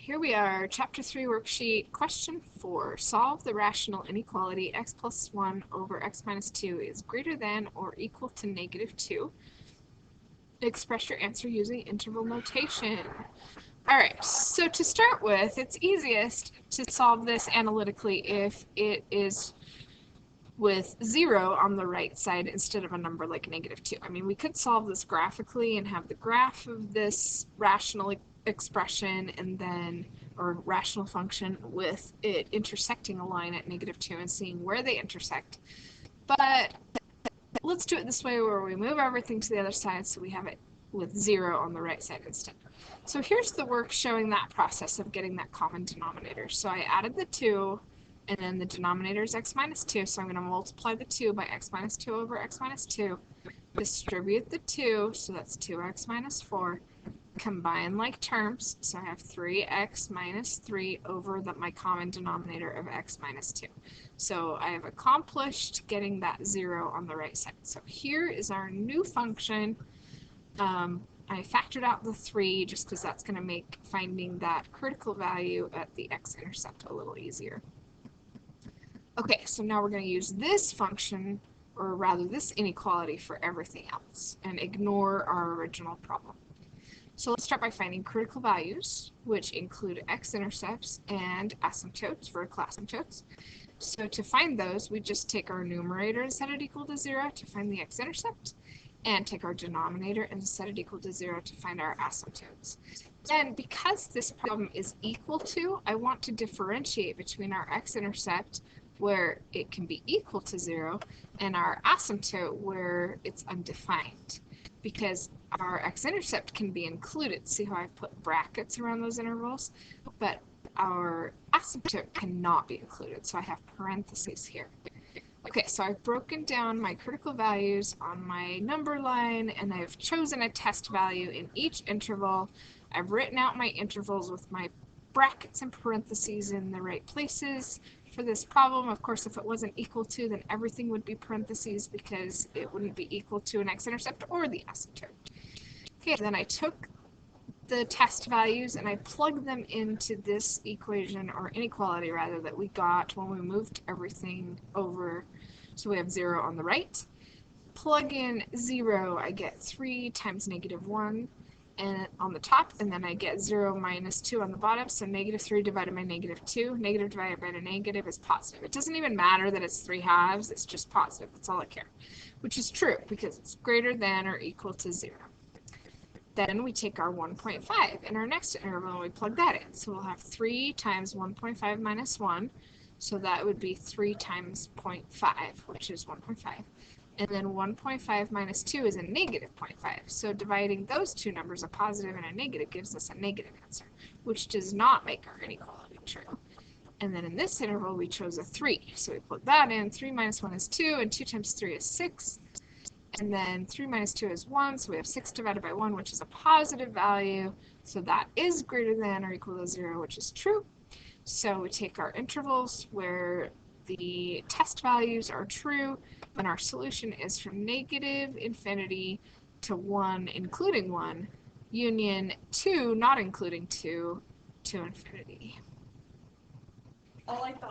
here we are, Chapter 3 worksheet, question 4. Solve the rational inequality x plus 1 over x minus 2 is greater than or equal to negative 2. Express your answer using interval notation. Alright, so to start with, it's easiest to solve this analytically if it is with 0 on the right side instead of a number like negative 2. I mean, we could solve this graphically and have the graph of this rational expression and then, or rational function, with it intersecting a line at negative 2 and seeing where they intersect. But let's do it this way where we move everything to the other side so we have it with 0 on the right side instead. So here's the work showing that process of getting that common denominator. So I added the 2, and then the denominator is x minus 2, so I'm going to multiply the 2 by x minus 2 over x minus 2, distribute the 2, so that's 2x minus 4, combine like terms, so I have 3x minus 3 over my common denominator of x minus 2. So I have accomplished getting that 0 on the right side. So here is our new function. I factored out the 3 just because that's going to make finding that critical value at the x-intercept a little easier. Okay, so now we're going to use this function, or rather this inequality, for everything else and ignore our original problem. So let's start by finding critical values, which include x-intercepts and asymptotes, vertical asymptotes. So to find those, we just take our numerator and set it equal to 0 to find the x-intercept, and take our denominator and set it equal to 0 to find our asymptotes. Then, because this problem is equal to, I want to differentiate between our x-intercept, where it can be equal to 0, and our asymptote, where it's undefined. Because our x-intercept can be included. See how I've put brackets around those intervals? But our asymptote cannot be included, so I have parentheses here. Okay, so I've broken down my critical values on my number line, and I've chosen a test value in each interval. I've written out my intervals with my brackets and parentheses in the right places. For this problem, of course, if it wasn't equal to, then everything would be parentheses because it wouldn't be equal to an x-intercept or the asymptote. Okay, then I took the test values and I plugged them into this equation, or inequality rather, that we got when we moved everything over. So we have 0 on the right. Plug in 0, I get 3 times negative 1 and on the top, and then I get 0 minus 2 on the bottom, so negative 3 divided by negative 2. Negative divided by a negative is positive. It doesn't even matter that it's 3/2, it's just positive. That's all I care. Which is true, because it's greater than or equal to 0. Then we take our 1.5 in our next interval and we plug that in. So we'll have 3 times 1.5 minus 1, so that would be 3 times 0.5, which is 1.5. And then 1.5 minus 2 is a negative 0.5. So dividing those two numbers, a positive and a negative, gives us a negative answer, which does not make our inequality true. And then in this interval, we chose a 3. So we put that in. 3 minus 1 is 2, and 2 times 3 is 6. And then 3 minus 2 is 1, so we have 6 divided by 1, which is a positive value. So that is greater than or equal to 0, which is true. So we take our intervals where the test values are true, and our solution is from negative infinity to 1, including 1, union 2, not including 2, to infinity. I like that.